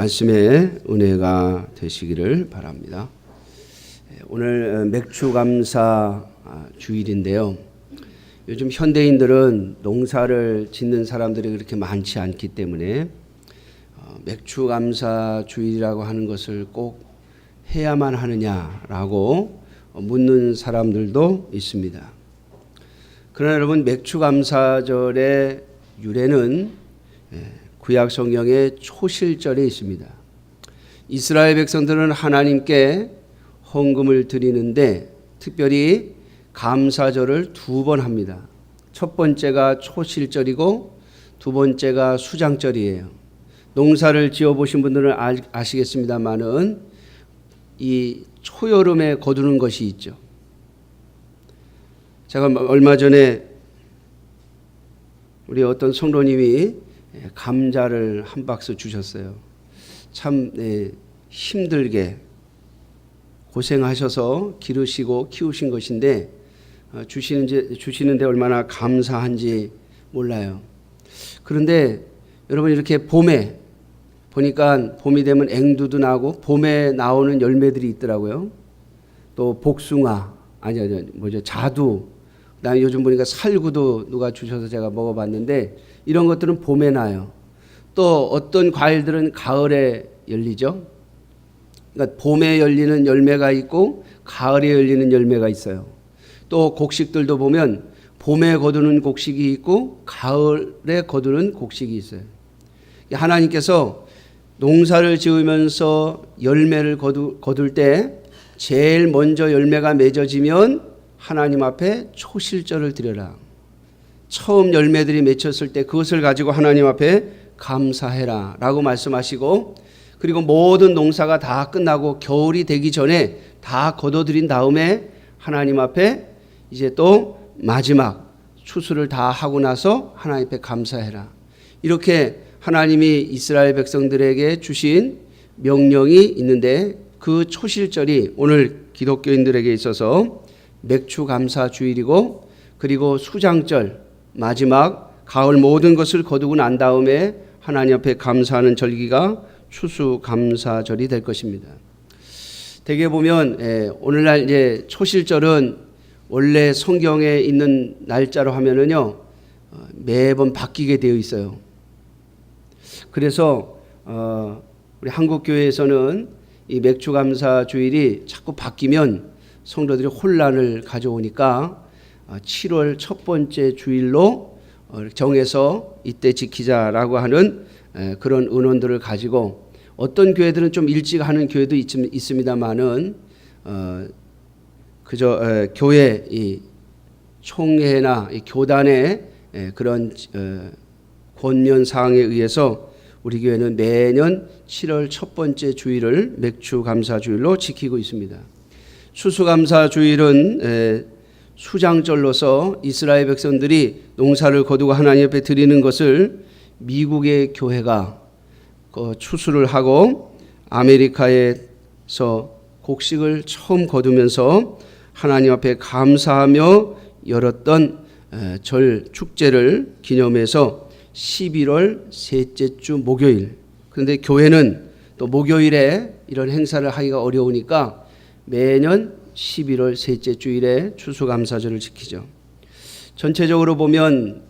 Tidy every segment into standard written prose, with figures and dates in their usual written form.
말씀의 은혜가 되시기를 바랍니다. 오늘 맥추감사 주일인데요. 요즘 현대인들은 농사를 짓는 사람들이 그렇게 많지 않기 때문에 맥추감사 주일이라고 하는 것을 꼭 해야만 하느냐라고 묻는 사람들도 있습니다. 그러나 여러분, 맥추감사절의 유래는 구약 성경의 초실절에 있습니다. 이스라엘 백성들은 하나님께 헌금을 드리는데 특별히 감사절을 두 번 합니다. 첫 번째가 초실절이고 두 번째가 수장절이에요. 농사를 지어보신 분들은 아시겠습니다만은 이 초여름에 거두는 것이 있죠. 제가 얼마 전에 우리 어떤 성도님이 감자를 한 박스 주셨어요. 참 힘들게 고생하셔서 기르시고 키우신 것인데 주시는데 얼마나 감사한지 몰라요. 그런데 여러분, 이렇게 봄에 보니까 봄이 되면 앵두도 나고 봄에 나오는 열매들이 있더라고요. 또 복숭아, 자두, 그다음에 요즘 보니까 살구도 누가 주셔서 제가 먹어봤는데 이런 것들은 봄에 나요. 또 어떤 과일들은 가을에 열리죠. 그러니까 봄에 열리는 열매가 있고 가을에 열리는 열매가 있어요. 또 곡식들도 보면 봄에 거두는 곡식이 있고 가을에 거두는 곡식이 있어요. 하나님께서 농사를 지으면서 열매를 거둘 때 제일 먼저 열매가 맺어지면 하나님 앞에 초실절을 드려라. 처음 열매들이 맺혔을 때 그것을 가지고 하나님 앞에 감사해라 라고 말씀하시고, 그리고 모든 농사가 다 끝나고 겨울이 되기 전에 다 거둬들인 다음에 하나님 앞에 이제 또 마지막 추수를 다 하고 나서 하나님 앞에 감사해라. 이렇게 하나님이 이스라엘 백성들에게 주신 명령이 있는데 그 초실절이 오늘 기독교인들에게 있어서 맥추감사 주일이고, 그리고 수장절, 마지막 가을 모든 것을 거두고 난 다음에 하나님 앞에 감사하는 절기가 추수감사절이 될 것입니다. 대개 보면 오늘날 이제 초실절은 원래 성경에 있는 날짜로 하면은요 매번 바뀌게 되어 있어요. 그래서 우리 한국 교회에서는 이 맥추감사 주일이 자꾸 바뀌면 성도들이 혼란을 가져오니까 7월 첫 번째 주일로 정해서 이때 지키자라고 하는 그런 의논들을 가지고, 어떤 교회들은 좀 일찍 하는 교회도 있습니다만은 그저 교회 이 총회나 이 교단의 그런 권면 사항에 의해서 우리 교회는 매년 7월 첫 번째 주일을 맥추감사 주일로 지키고 있습니다. 추수감사 주일은 수장절로서 이스라엘 백성들이 농사를 거두고 하나님 앞에 드리는 것을 미국의 교회가 추수를 하고 아메리카에서 곡식을 처음 거두면서 하나님 앞에 감사하며 열었던 절 축제를 기념해서 11월 셋째 주 목요일, 그런데 교회는 또 목요일에 이런 행사를 하기가 어려우니까 매년 11월 셋째 주일에 추수감사절을 지키죠. 전체적으로 보면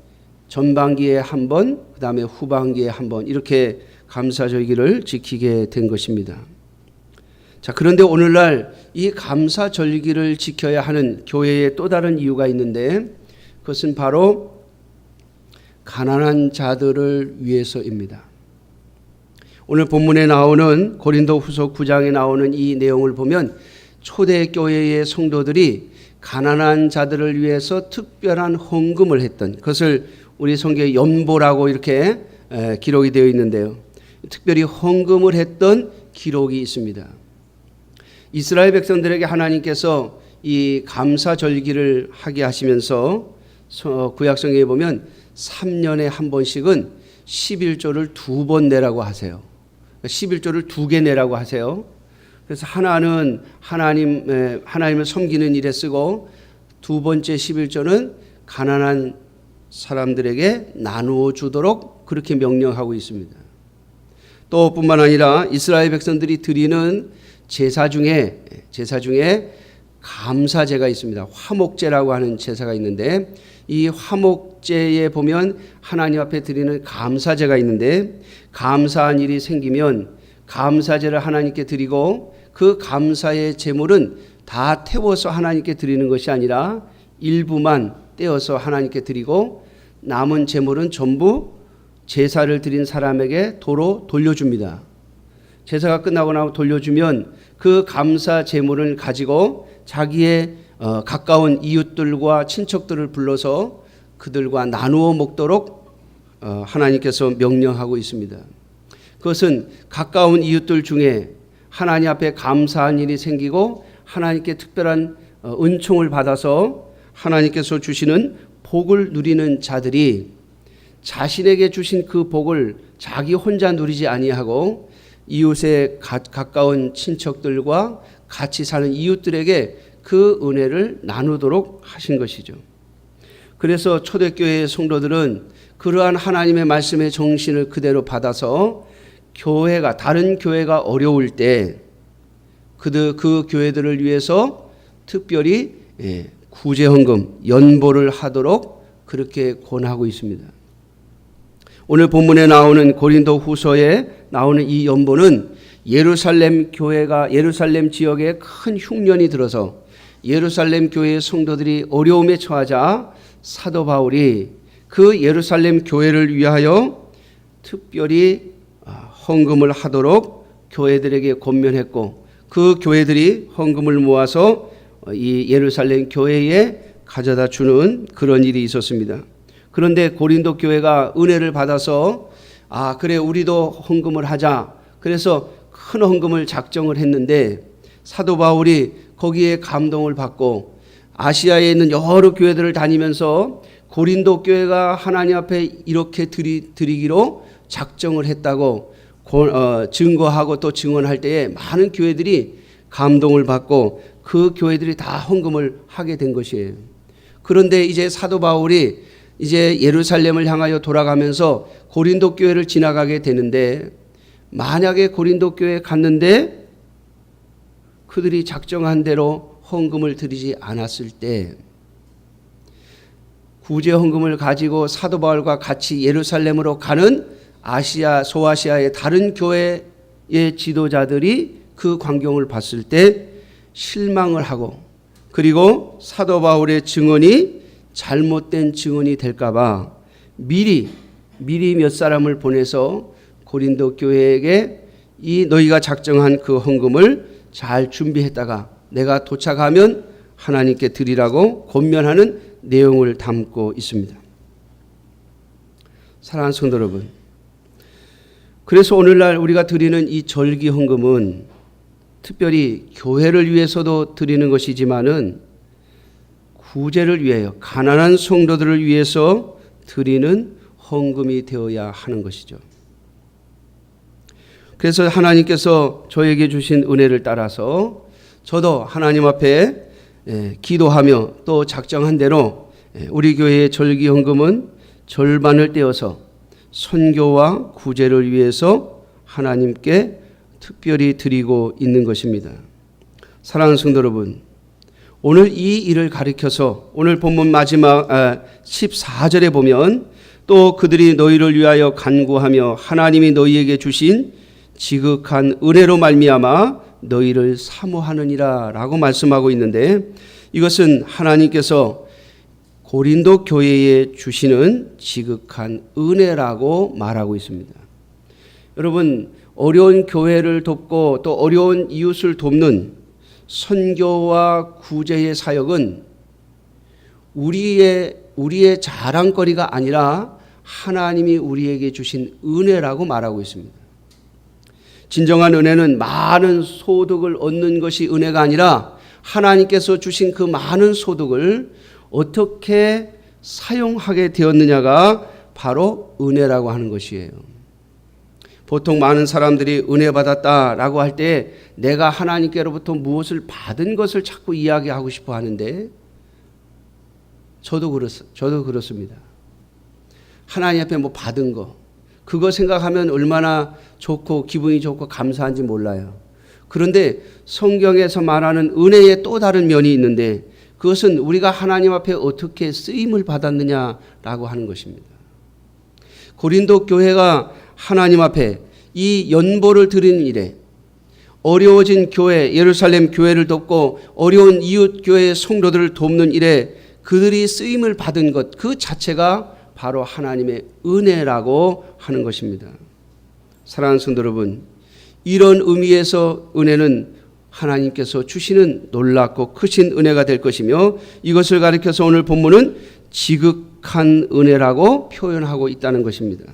전반기에 한 번, 그 다음에 후반기에 한 번 이렇게 감사절기를 지키게 된 것입니다. 자, 그런데 오늘날 이 감사절기를 지켜야 하는 교회의 또 다른 이유가 있는데 그것은 바로 가난한 자들을 위해서입니다. 오늘 본문에 나오는 고린도후서 9장에 나오는 이 내용을 보면 초대교회의 성도들이 가난한 자들을 위해서 특별한 헌금을 했던 그것을 우리 성경에 연보라고 이렇게 기록이 되어 있는데요. 특별히 헌금을 했던 기록이 있습니다. 이스라엘 백성들에게 하나님께서 이 감사절기를 하게 하시면서 구약 성경에 보면 3년에 한 번씩은 11조를 2번 내라고 하세요. 11조를 2개 내라고 하세요. 그래서 하나는 하나님을 섬기는 일에 쓰고 두 번째 11조는 가난한 사람들에게 나누어 주도록 그렇게 명령하고 있습니다. 또 뿐만 아니라 이스라엘 백성들이 드리는 제사 중에 감사제가 있습니다. 화목제라고 하는 제사가 있는데 이 화목제에 보면 하나님 앞에 드리는 감사제가 있는데 감사한 일이 생기면 감사제를 하나님께 드리고 그 감사의 제물은 다 태워서 하나님께 드리는 것이 아니라 일부만 떼어서 하나님께 드리고 남은 제물은 전부 제사를 드린 사람에게 도로 돌려줍니다. 제사가 끝나고 나면 돌려주면 그 감사 제물을 가지고 자기의 가까운 이웃들과 친척들을 불러서 그들과 나누어 먹도록 하나님께서 명령하고 있습니다. 그것은 가까운 이웃들 중에 하나님 앞에 감사한 일이 생기고 하나님께 특별한 은총을 받아서 하나님께서 주시는 복을 누리는 자들이 자신에게 주신 그 복을 자기 혼자 누리지 아니하고 이웃의 가까운 친척들과 같이 사는 이웃들에게 그 은혜를 나누도록 하신 것이죠. 그래서 초대교회의 성도들은 그러한 하나님의 말씀의 정신을 그대로 받아서 다른 교회가 어려울 때 그 교회들을 위해서 특별히 구제헌금, 연보를 하도록 그렇게 권하고 있습니다. 오늘 본문에 나오는 고린도 후서에 나오는 이 연보는 예루살렘 지역에 큰 흉년이 들어서 예루살렘 교회의 성도들이 어려움에 처하자 사도 바울이 그 예루살렘 교회를 위하여 특별히 헌금을 하도록 교회들에게 권면했고 그 교회들이 헌금을 모아서 이 예루살렘 교회에 가져다 주는 그런 일이 있었습니다. 그런데 고린도 교회가 은혜를 받아서 그래 우리도 헌금을 하자. 그래서 큰 헌금을 작정을 했는데 사도 바울이 거기에 감동을 받고 아시아에 있는 여러 교회들을 다니면서 고린도 교회가 하나님 앞에 이렇게 드리기로 작정을 했다고 증거하고 또 증언할 때에 많은 교회들이 감동을 받고 그 교회들이 다 헌금을 하게 된 것이에요. 그런데 이제 사도 바울이 이제 예루살렘을 향하여 돌아가면서 고린도 교회를 지나가게 되는데 만약에 고린도 교회에 갔는데 그들이 작정한 대로 헌금을 드리지 않았을 때 구제 헌금을 가지고 사도 바울과 같이 예루살렘으로 가는 소아시아의 다른 교회의 지도자들이 그 광경을 봤을 때 실망을 하고 그리고 사도 바울의 증언이 잘못된 증언이 될까봐 미리 몇 사람을 보내서 고린도 교회에게 너희가 작정한 그 헌금을 잘 준비했다가 내가 도착하면 하나님께 드리라고 권면하는 내용을 담고 있습니다. 사랑하는 성도 여러분, 그래서 오늘날 우리가 드리는 이 절기 헌금은 특별히 교회를 위해서도 드리는 것이지만은 구제를 위하여 가난한 성도들을 위해서 드리는 헌금이 되어야 하는 것이죠. 그래서 하나님께서 저에게 주신 은혜를 따라서 저도 하나님 앞에 기도하며 또 작정한 대로 우리 교회의 절기 헌금은 절반을 떼어서 선교와 구제를 위해서 하나님께 특별히 드리고 있는 것입니다. 사랑하는 성도 여러분, 오늘 이 일을 가리켜서 오늘 본문 마지막 14절에 보면 또 그들이 너희를 위하여 간구하며 하나님이 너희에게 주신 지극한 은혜로 말미암아 너희를 사모하느니라 라고 말씀하고 있는데 이것은 하나님께서 고린도 교회에 주시는 지극한 은혜라고 말하고 있습니다. 여러분, 어려운 교회를 돕고 또 어려운 이웃을 돕는 선교와 구제의 사역은 우리의 자랑거리가 아니라 하나님이 우리에게 주신 은혜라고 말하고 있습니다. 진정한 은혜는 많은 소득을 얻는 것이 은혜가 아니라 하나님께서 주신 그 많은 소득을 어떻게 사용하게 되었느냐가 바로 은혜라고 하는 것이에요. 보통 많은 사람들이 은혜 받았다라고 할 때 내가 하나님께로부터 무엇을 받은 것을 자꾸 이야기하고 싶어 하는데 저도 그렇습니다. 하나님 앞에 뭐 받은 거, 그거 생각하면 얼마나 좋고 기분이 좋고 감사한지 몰라요. 그런데 성경에서 말하는 은혜의 또 다른 면이 있는데 그것은 우리가 하나님 앞에 어떻게 쓰임을 받았느냐라고 하는 것입니다. 고린도 교회가 하나님 앞에 이 연보를 드리는 일에 어려워진 교회, 예루살렘 교회를 돕고 어려운 이웃 교회의 성도들을 돕는 일에 그들이 쓰임을 받은 것 그 자체가 바로 하나님의 은혜라고 하는 것입니다. 사랑하는 성도 여러분, 이런 의미에서 은혜는 하나님께서 주시는 놀랍고 크신 은혜가 될 것이며 이것을 가리켜서 오늘 본문은 지극한 은혜라고 표현하고 있다는 것입니다.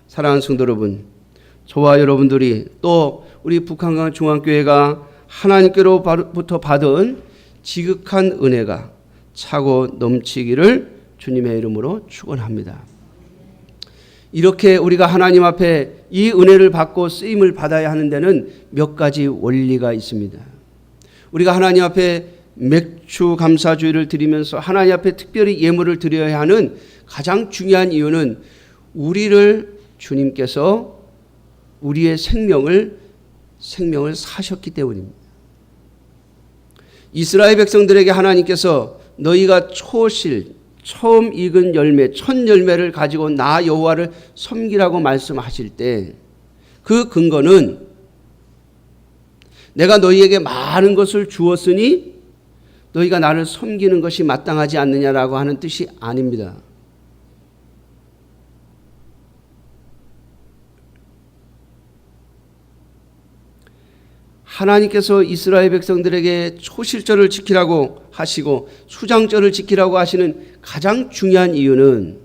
사랑하는 성도 여러분, 저와 여러분들이 또 우리 북한강 중앙교회가 하나님께로부터 받은 지극한 은혜가 차고 넘치기를 주님의 이름으로 축원합니다. 이렇게 우리가 하나님 앞에 이 은혜를 받고 쓰임을 받아야 하는 데는 몇 가지 원리가 있습니다. 우리가 하나님 앞에 맥주 감사주의를 드리면서 하나님 앞에 특별히 예물을 드려야 하는 가장 중요한 이유는 우리를 주님께서 우리의 생명을 사셨기 때문입니다. 이스라엘 백성들에게 하나님께서 너희가 처음 익은 열매, 첫 열매를 가지고 나 여호와를 섬기라고 말씀하실 때 그 근거는 내가 너희에게 많은 것을 주었으니 너희가 나를 섬기는 것이 마땅하지 않느냐라고 하는 뜻이 아닙니다. 하나님께서 이스라엘 백성들에게 초실절을 지키라고 하시고 수장절을 지키라고 하시는 가장 중요한 이유는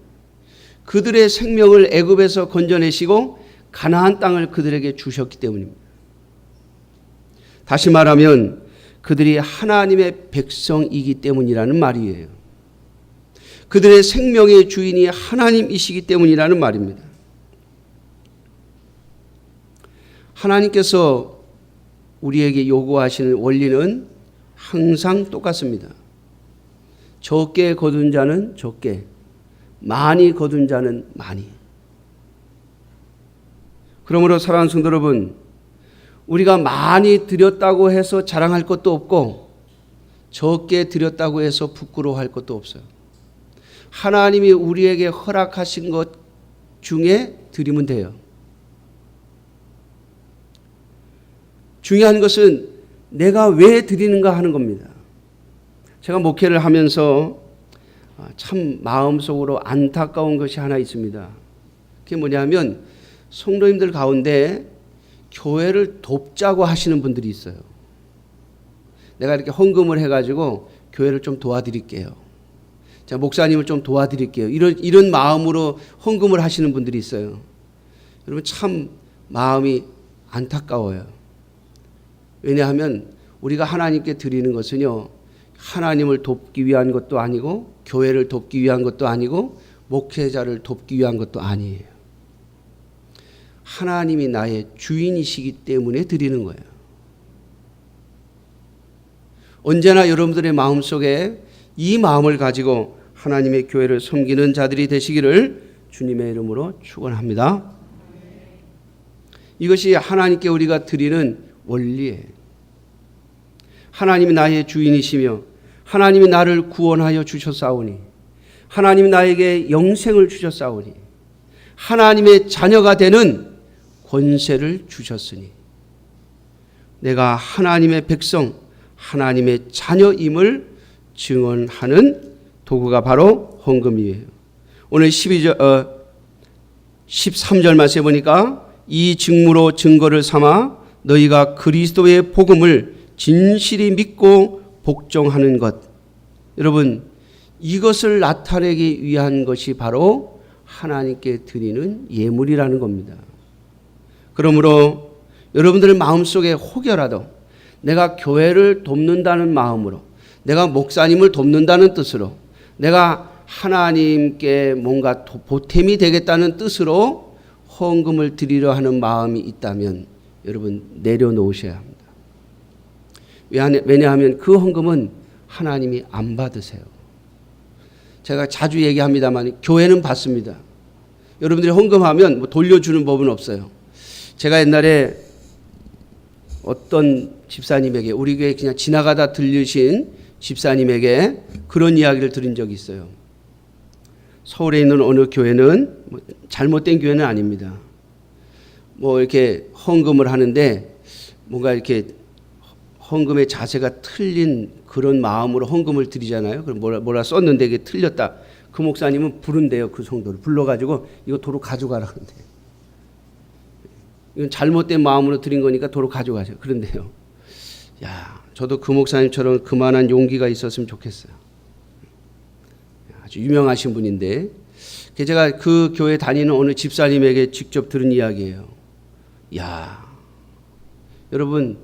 그들의 생명을 애굽에서 건져내시고 가나안 땅을 그들에게 주셨기 때문입니다. 다시 말하면 그들이 하나님의 백성이기 때문이라는 말이에요. 그들의 생명의 주인이 하나님이시기 때문이라는 말입니다. 하나님께서 우리에게 요구하시는 원리는 항상 똑같습니다. 적게 거둔 자는 적게, 많이 거둔 자는 많이. 그러므로 사랑하는 성도 여러분, 우리가 많이 드렸다고 해서 자랑할 것도 없고 적게 드렸다고 해서 부끄러워할 것도 없어요. 하나님이 우리에게 허락하신 것 중에 드리면 돼요. 중요한 것은 내가 왜 드리는가 하는 겁니다. 제가 목회를 하면서 참 마음속으로 안타까운 것이 하나 있습니다. 그게 뭐냐면 성도님들 가운데 교회를 돕자고 하시는 분들이 있어요. 내가 이렇게 헌금을 해가지고 교회를 좀 도와드릴게요. 자, 목사님을 좀 도와드릴게요. 이런 마음으로 헌금을 하시는 분들이 있어요. 여러분 참 마음이 안타까워요. 왜냐하면 우리가 하나님께 드리는 것은요, 하나님을 돕기 위한 것도 아니고 교회를 돕기 위한 것도 아니고 목회자를 돕기 위한 것도 아니에요. 하나님이 나의 주인이시기 때문에 드리는 거예요. 언제나 여러분들의 마음속에 이 마음을 가지고 하나님의 교회를 섬기는 자들이 되시기를 주님의 이름으로 축원합니다. 이것이 하나님께 우리가 드리는 원리예요. 하나님이 나의 주인이시며 하나님이 나를 구원하여 주셨사오니 하나님이 나에게 영생을 주셨사오니 하나님의 자녀가 되는 권세를 주셨으니 내가 하나님의 백성, 하나님의 자녀임을 증언하는 도구가 바로 헌금이에요. 오늘 13절 말씀에 보니까 이 증무로 증거를 삼아 너희가 그리스도의 복음을 진실히 믿고 복종하는 것. 여러분, 이것을 나타내기 위한 것이 바로 하나님께 드리는 예물이라는 겁니다. 그러므로 여러분들 마음속에 혹여라도 내가 교회를 돕는다는 마음으로, 내가 목사님을 돕는다는 뜻으로, 내가 하나님께 뭔가 보탬이 되겠다는 뜻으로 헌금을 드리려 하는 마음이 있다면 여러분 내려놓으셔야 합니다. 왜냐하면 그 헌금은 하나님이 안 받으세요. 제가 자주 얘기합니다만 교회는 받습니다. 여러분들이 헌금하면 뭐 돌려주는 법은 없어요. 제가 옛날에 어떤 집사님에게, 우리 교회 그냥 지나가다 들리신 집사님에게 그런 이야기를 들은 적이 있어요. 서울에 있는 어느 교회는 뭐 잘못된 교회는 아닙니다. 뭐 이렇게 헌금을 하는데 뭔가 이렇게 헌금의 자세가 틀린 그런 마음으로 헌금을 드리잖아요. 그럼 뭐라 썼는데 이게 틀렸다. 그 목사님은 부른대요. 그 성도를 불러가지고 이거 도로 가져가라 그런대요. 이건 잘못된 마음으로 드린 거니까 도로 가져가세요. 그런데요. 야, 저도 그 목사님처럼 그만한 용기가 있었으면 좋겠어요. 아주 유명하신 분인데 제가 그 교회 다니는 어느 집사님에게 직접 들은 이야기예요. 야, 여러분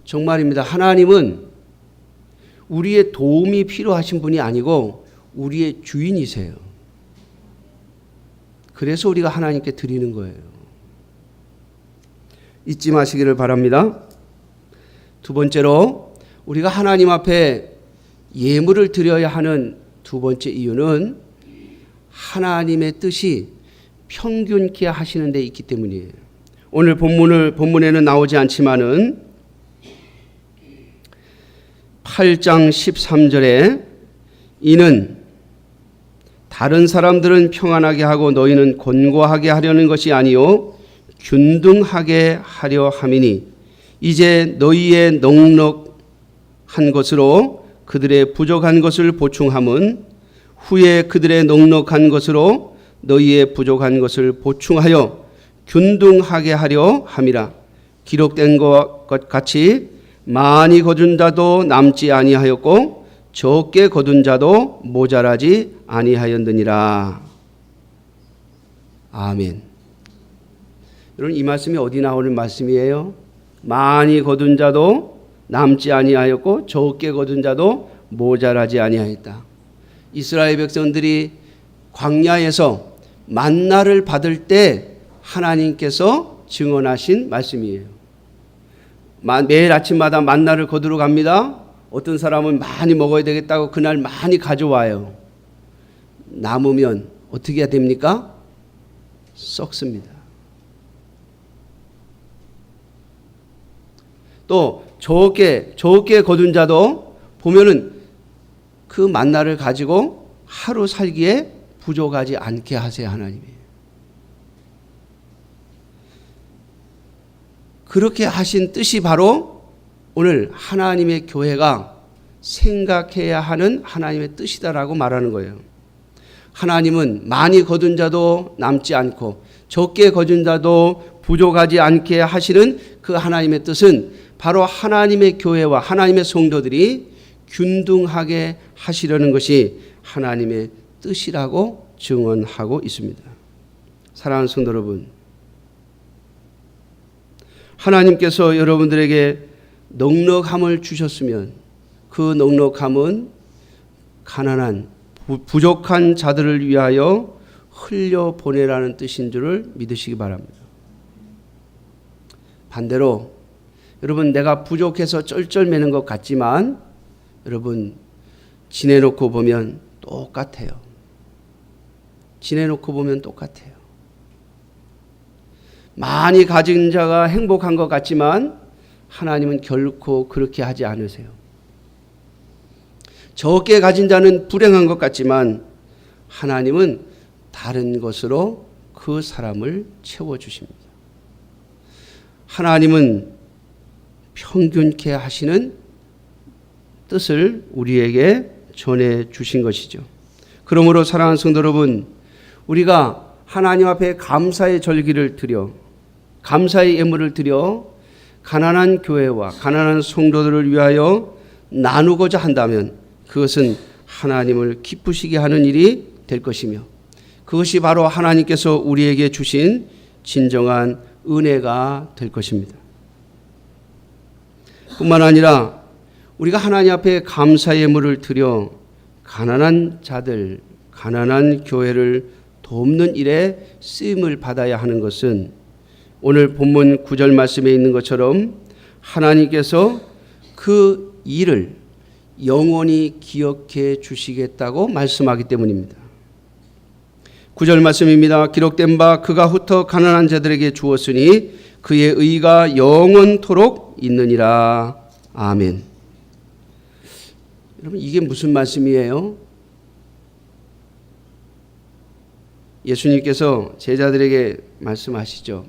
정말입니다. 하나님은 우리의 도움이 필요하신 분이 아니고 우리의 주인이세요. 그래서 우리가 하나님께 드리는 거예요. 잊지 마시기를 바랍니다. 두 번째로 우리가 하나님 앞에 예물을 드려야 하는 두 번째 이유는 하나님의 뜻이 평균케 하시는 데 있기 때문이에요. 오늘 본문에는 나오지 않지만은 8장 13절에 이는 다른 사람들은 평안하게 하고 너희는 곤고하게 하려는 것이 아니요 균등하게 하려 함이니 이제 너희의 넉넉한 것으로 그들의 부족한 것을 보충함은 후에 그들의 넉넉한 것으로 너희의 부족한 것을 보충하여 균등하게 하려 함이라. 기록된 것 같이 많이 거둔 자도 남지 아니하였고 적게 거둔 자도 모자라지 아니하였느니라. 아멘. 여러분 이 말씀이 어디 나오는 말씀이에요? 많이 거둔 자도 남지 아니하였고 적게 거둔 자도 모자라지 아니하였다. 이스라엘 백성들이 광야에서 만나를 받을 때 하나님께서 증언하신 말씀이에요. 매일 아침마다 만나를 거두러 갑니다. 어떤 사람은 많이 먹어야 되겠다고 그날 많이 가져와요. 남으면 어떻게 해야 됩니까? 썩습니다. 또 적게 거둔 자도 보면은 그 만나를 가지고 하루 살기에 부족하지 않게 하세요. 하나님이. 그렇게 하신 뜻이 바로 오늘 하나님의 교회가 생각해야 하는 하나님의 뜻이다라고 말하는 거예요. 하나님은 많이 거둔 자도 남지 않고 적게 거둔 자도 부족하지 않게 하시는 그 하나님의 뜻은 바로 하나님의 교회와 하나님의 성도들이 균등하게 하시려는 것이 하나님의 뜻이라고 증언하고 있습니다. 사랑하는 성도 여러분, 하나님께서 여러분들에게 넉넉함을 주셨으면 그 넉넉함은 가난한 부족한 자들을 위하여 흘려보내라는 뜻인 줄을 믿으시기 바랍니다. 반대로 여러분 내가 부족해서 쩔쩔매는 것 같지만 여러분 지내놓고 보면 똑같아요. 지내놓고 보면 똑같아요. 많이 가진 자가 행복한 것 같지만 하나님은 결코 그렇게 하지 않으세요. 적게 가진 자는 불행한 것 같지만 하나님은 다른 것으로 그 사람을 채워주십니다. 하나님은 평균케 하시는 뜻을 우리에게 전해 주신 것이죠. 그러므로 사랑하는 성도 여러분, 우리가 하나님 앞에 감사의 절기를 드려 감사의 예물을 드려 가난한 교회와 가난한 성도들을 위하여 나누고자 한다면 그것은 하나님을 기쁘시게 하는 일이 될 것이며 그것이 바로 하나님께서 우리에게 주신 진정한 은혜가 될 것입니다. 뿐만 아니라 우리가 하나님 앞에 감사의 예물을 드려 가난한 자들, 가난한 교회를 돕는 일에 쓰임을 받아야 하는 것은 오늘 본문 9절 말씀에 있는 것처럼 하나님께서 그 일을 영원히 기억해 주시겠다고 말씀하기 때문입니다. 9절 말씀입니다. 기록된 바 그가 흩어 가난한 자들에게 주었으니 그의 의가 영원토록 있느니라. 아멘. 여러분, 이게 무슨 말씀이에요? 예수님께서 제자들에게 말씀하시죠.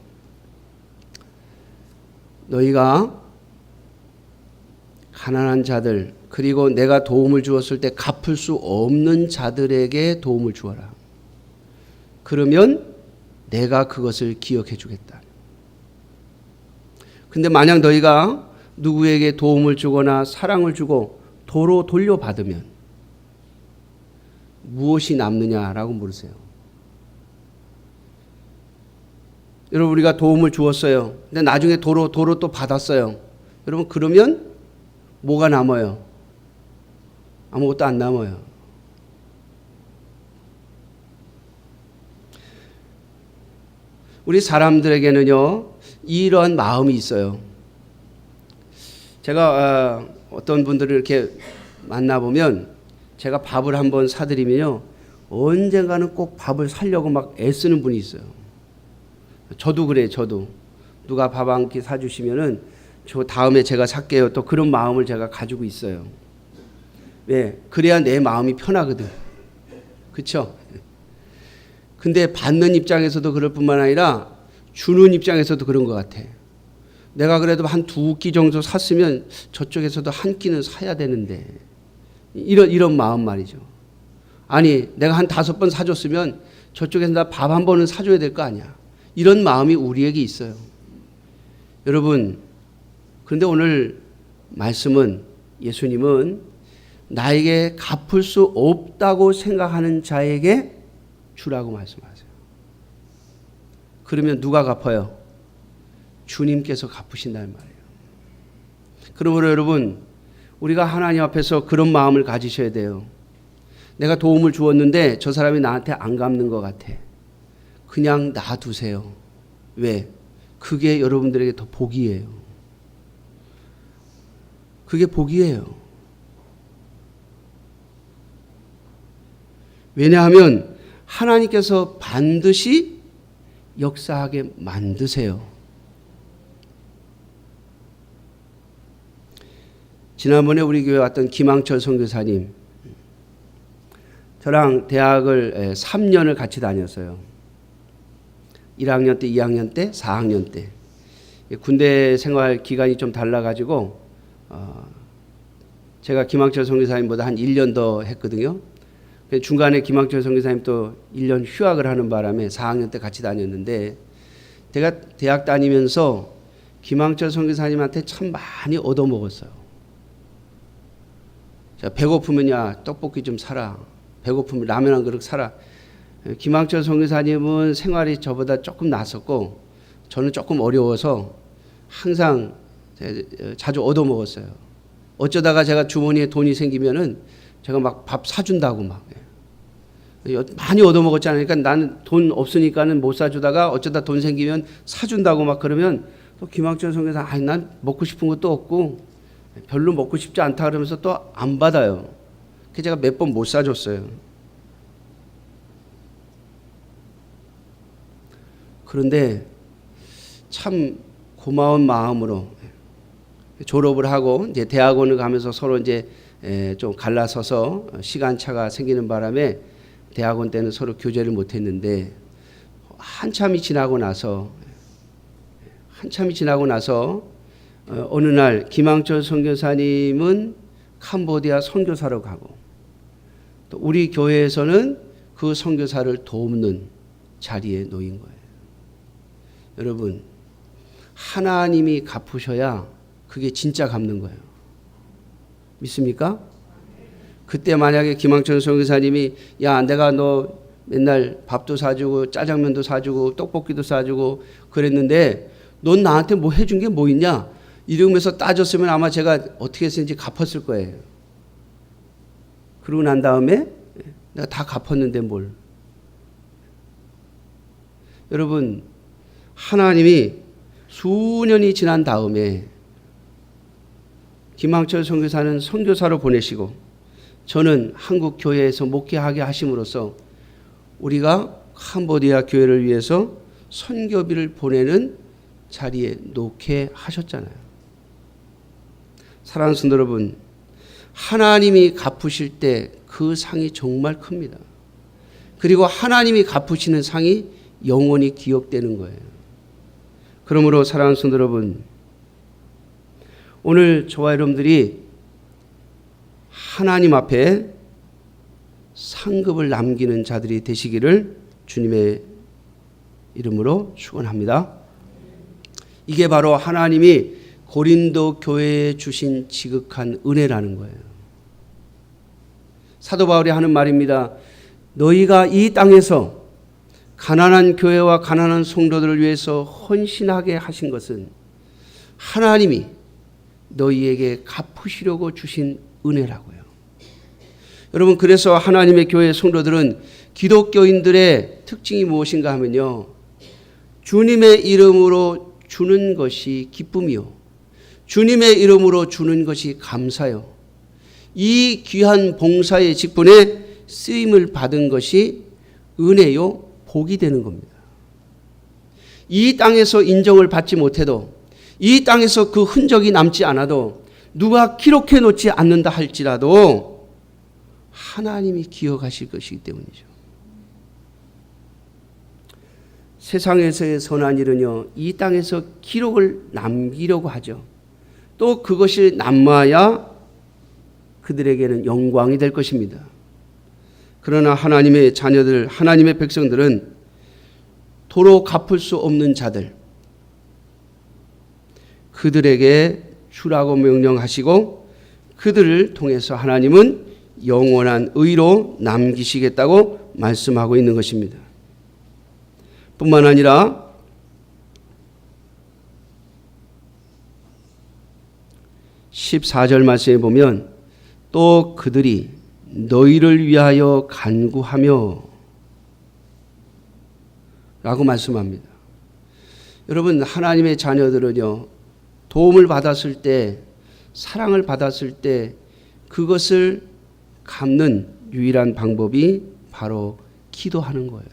너희가 가난한 자들, 그리고 내가 도움을 주었을 때 갚을 수 없는 자들에게 도움을 주어라. 그러면 내가 그것을 기억해 주겠다. 근데 만약 너희가 누구에게 도움을 주거나 사랑을 주고 도로 돌려받으면 무엇이 남느냐라고 물으세요. 여러분, 우리가 도움을 주었어요. 근데 나중에 도로 또 받았어요. 여러분, 그러면 뭐가 남아요? 아무것도 안 남아요. 우리 사람들에게는요, 이러한 마음이 있어요. 제가 어떤 분들을 이렇게 만나보면 제가 밥을 한번 사드리면요, 언젠가는 꼭 밥을 사려고 막 애쓰는 분이 있어요. 저도 그래요. 저도 누가 밥 한 끼 사주시면은 저 다음에 제가 살게요. 또 그런 마음을 제가 가지고 있어요. 왜? 그래야 내 마음이 편하거든. 그렇죠? 근데 받는 입장에서도 그럴 뿐만 아니라 주는 입장에서도 그런 것 같아. 내가 그래도 한 2끼 정도 샀으면 저쪽에서도 한 끼는 사야 되는데, 이런 마음 말이죠. 아니, 내가 한 5번 사줬으면 저쪽에서 나 밥 한 번은 사줘야 될 거 아니야. 이런 마음이 우리에게 있어요. 여러분, 그런데 오늘 말씀은, 예수님은 나에게 갚을 수 없다고 생각하는 자에게 주라고 말씀하세요. 그러면 누가 갚아요? 주님께서 갚으신다는 말이에요. 그러므로 여러분, 우리가 하나님 앞에서 그런 마음을 가지셔야 돼요. 내가 도움을 주었는데 저 사람이 나한테 안 갚는 것 같아. 그냥 놔두세요. 왜? 그게 여러분들에게 더 복이에요. 그게 복이에요. 왜냐하면 하나님께서 반드시 역사하게 만드세요. 지난번에 우리 교회 왔던 김항철 선교사님, 저랑 대학을 3년을 같이 다녔어요. 1학년 때, 2학년 때, 4학년 때. 군대 생활 기간이 좀 달라가지고 제가 김항철 선교사님보다 한 1년 더 했거든요. 중간에 김항철 선교사님 또 1년 휴학을 하는 바람에 4학년 때 같이 다녔는데, 제가 대학 다니면서 김항철 선교사님한테 참 많이 얻어먹었어요. 자, 배고프면 야 떡볶이 좀 사라. 배고프면 라면 한 그릇 사라. 김항철 선교사님은 생활이 저보다 조금 낫었고 저는 조금 어려워서 항상 자주 얻어먹었어요. 어쩌다가 제가 주머니에 돈이 생기면은 제가 막 밥 사준다고 막 많이 얻어먹었잖아요. 그러니까 나는 돈 없으니까는 못 사주다가 어쩌다 돈 생기면 사준다고 막 그러면 또 김항철 선교사, 아니 난 먹고 싶은 것도 없고 별로 먹고 싶지 않다 그러면서 또 안 받아요. 그래서 제가 몇 번 못 사줬어요. 그런데 참 고마운 마음으로 졸업을 하고 이제 대학원을 가면서 서로 이제 좀 갈라서서 시간차가 생기는 바람에 대학원 때는 서로 교제를 못했는데, 한참이 지나고 나서 어느 날 김항철 선교사님은 캄보디아 선교사로 가고 또 우리 교회에서는 그 선교사를 돕는 자리에 놓인 거예요. 여러분, 하나님이 갚으셔야 그게 진짜 갚는 거예요. 믿습니까? 그때 만약에 김항철 선교사님이 야 내가 너 맨날 밥도 사주고 짜장면도 사주고 떡볶이도 사주고 그랬는데 넌 나한테 뭐 해준 게 뭐 있냐 이러면서 따졌으면 아마 제가 어떻게 했는지 갚았을 거예요. 그러고 난 다음에 내가 다 갚았는데 뭘. 여러분, 하나님이 수년이 지난 다음에 김항철 선교사는 선교사로 보내시고 저는 한국 교회에서 목회하게 하심으로써 우리가 캄보디아 교회를 위해서 선교비를 보내는 자리에 놓게 하셨잖아요. 사랑하는 성도 여러분, 하나님이 갚으실 때 그 상이 정말 큽니다. 그리고 하나님이 갚으시는 상이 영원히 기억되는 거예요. 그러므로 사랑하는 성도 여러분, 오늘 저와 여러분들이 하나님 앞에 상급을 남기는 자들이 되시기를 주님의 이름으로 축원합니다. 이게 바로 하나님이 고린도 교회에 주신 지극한 은혜라는 거예요. 사도 바울이 하는 말입니다. 너희가 이 땅에서 가난한 교회와 가난한 성도들을 위해서 헌신하게 하신 것은 하나님이 너희에게 갚으시려고 주신 은혜라고요. 여러분, 그래서 하나님의 교회 성도들은 기독교인들의 특징이 무엇인가 하면요, 주님의 이름으로 주는 것이 기쁨이요, 주님의 이름으로 주는 것이 감사요, 이 귀한 봉사의 직분에 쓰임을 받은 것이 은혜요, 복이 되는 겁니다. 이 땅에서 인정을 받지 못해도, 이 땅에서 그 흔적이 남지 않아도, 누가 기록해 놓지 않는다 할지라도 하나님이 기억하실 것이기 때문이죠. 세상에서의 선한 일은요, 이 땅에서 기록을 남기려고 하죠. 또 그것이 남아야 그들에게는 영광이 될 것입니다. 그러나 하나님의 자녀들, 하나님의 백성들은 도로 갚을 수 없는 자들, 그들에게 주라고 명령하시고 그들을 통해서 하나님은 영원한 의로 남기시겠다고 말씀하고 있는 것입니다. 뿐만 아니라 14절 말씀에 보면 또 그들이 너희를 위하여 간구하며 라고 말씀합니다. 여러분, 하나님의 자녀들은요, 도움을 받았을 때, 사랑을 받았을 때 그것을 갚는 유일한 방법이 바로 기도하는 거예요.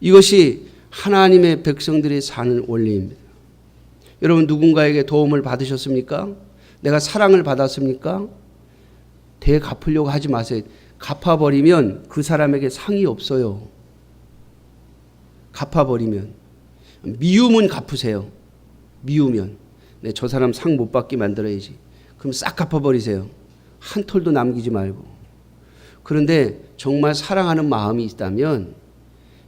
이것이 하나님의 백성들이 사는 원리입니다. 여러분, 누군가에게 도움을 받으셨습니까? 내가 사랑을 받았습니까? 되갚으려고 하지 마세요. 갚아버리면 그 사람에게 상이 없어요. 갚아버리면. 미우면 갚으세요. 미우면. 네, 저 사람 상 못 받게 만들어야지. 그럼 싹 갚아버리세요. 한 톨도 남기지 말고. 그런데 정말 사랑하는 마음이 있다면,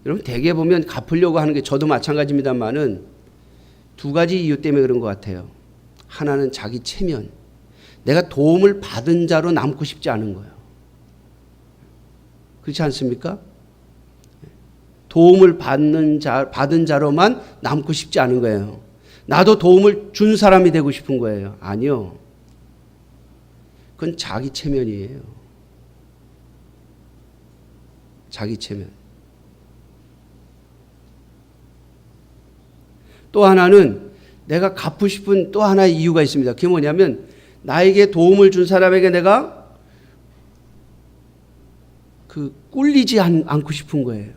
여러분, 대개 보면 갚으려고 하는 게 저도 마찬가지입니다만은 두 가지 이유 때문에 그런 것 같아요. 하나는 자기 체면. 내가 도움을 받은 자로 남고 싶지 않은 거예요. 그렇지 않습니까? 도움을 받은 자로만 남고 싶지 않은 거예요. 나도 도움을 준 사람이 되고 싶은 거예요. 아니요. 그건 자기 체면이에요. 자기 체면. 또 하나는 내가 갚고 싶은 또 하나의 이유가 있습니다. 그게 뭐냐면 나에게 도움을 준 사람에게 내가 꿀리지 않고 싶은 거예요.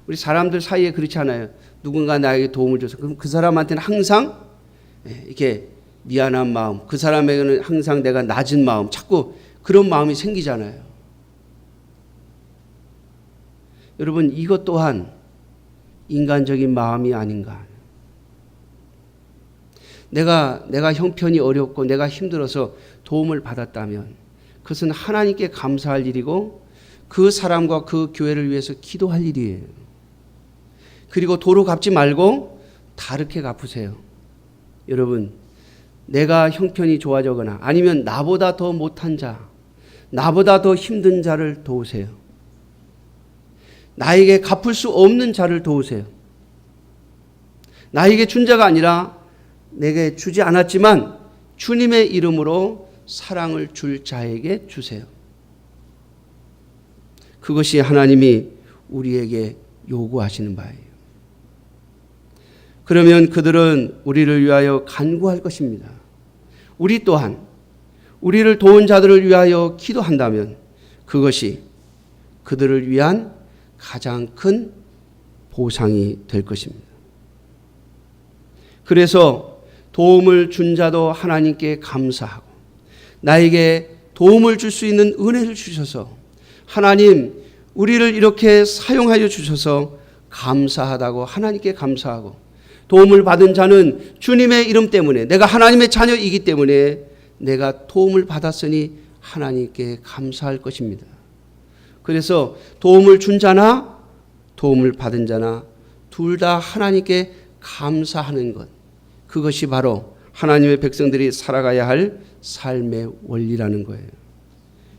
우리 사람들 사이에 그렇지 않아요. 누군가 나에게 도움을 줘서 그럼 그 사람한테는 항상 이렇게 미안한 마음, 그 사람에게는 항상 내가 낮은 마음, 자꾸 그런 마음이 생기잖아요. 여러분, 이것 또한 인간적인 마음이 아닌가. 내가 형편이 어렵고 내가 힘들어서 도움을 받았다면 그것은 하나님께 감사할 일이고 그 사람과 그 교회를 위해서 기도할 일이에요. 그리고 도로 갚지 말고 다르게 갚으세요. 여러분, 내가 형편이 좋아지거나 아니면 나보다 더 못한 자, 나보다 더 힘든 자를 도우세요. 나에게 갚을 수 없는 자를 도우세요. 나에게 준 자가 아니라 내게 주지 않았지만 주님의 이름으로 사랑을 줄 자에게 주세요. 그것이 하나님이 우리에게 요구하시는 바예요. 그러면 그들은 우리를 위하여 간구할 것입니다. 우리 또한 우리를 도운 자들을 위하여 기도한다면 그것이 그들을 위한 가장 큰 보상이 될 것입니다. 그래서 도움을 준 자도 하나님께 감사하고 나에게 도움을 줄 수 있는 은혜를 주셔서 하나님 우리를 이렇게 사용하여 주셔서 감사하다고 하나님께 감사하고 도움을 받은 자는 주님의 이름 때문에 내가 하나님의 자녀이기 때문에 내가 도움을 받았으니 하나님께 감사할 것입니다. 그래서 도움을 준 자나 도움을 받은 자나 둘 다 하나님께 감사하는 것, 그것이 바로 하나님의 백성들이 살아가야 할 삶의 원리라는 거예요.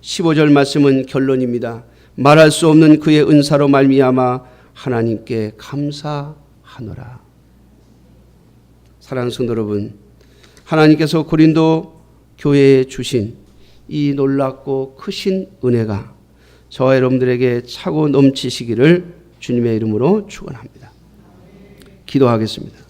15절 말씀은 결론입니다. 말할 수 없는 그의 은사로 말미암아 하나님께 감사하노라. 사랑하는 성도 여러분, 하나님께서 고린도 교회에 주신 이 놀랍고 크신 은혜가 저와 여러분들에게 차고 넘치시기를 주님의 이름으로 축원합니다. 기도하겠습니다.